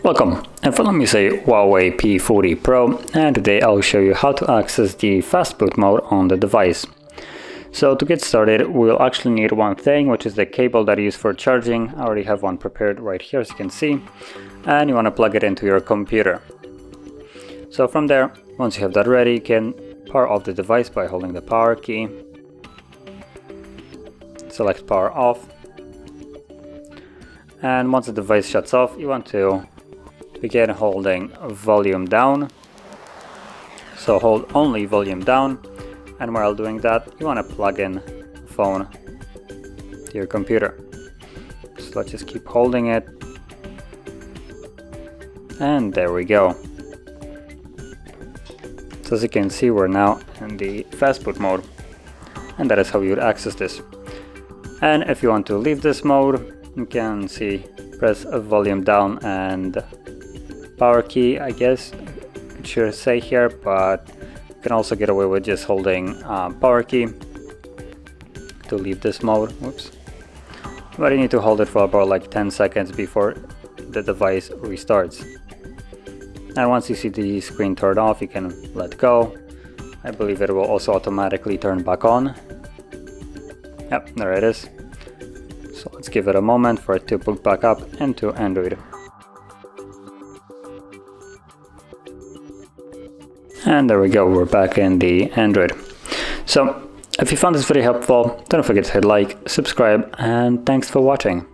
Welcome, and follow me, say Huawei P40 Pro, and today I'll show you how to access the Fastboot mode on the device. So to get started, we'll actually need one thing, which is the cable that I use for charging. I already have one prepared right here, as you can see, and you want to plug it into your computer. So from there, once you have that ready, you can power off the device by holding the power key. Select power off, and once the device shuts off, you want to begin holding volume down. So hold only volume down, and while doing that, you want to plug in the phone to your computer. So let's just keep holding it, and there we go. So as you can see, we're now in the Fastboot mode, and that is how you would access this. And if you want to leave this mode, you can see press volume down and power key, I guess it should say here, but you can also get away with just holding power key to leave this mode. Oops. But you need to hold it for about like 10 seconds before the device restarts. And once you see the screen turn off, you can let go. I believe it will also automatically turn back on. Yep, there it is. So let's give it a moment for it to boot back up into Android. And there we go, we're back in the Android. So if you found this video helpful, don't forget to hit like, subscribe, and thanks for watching.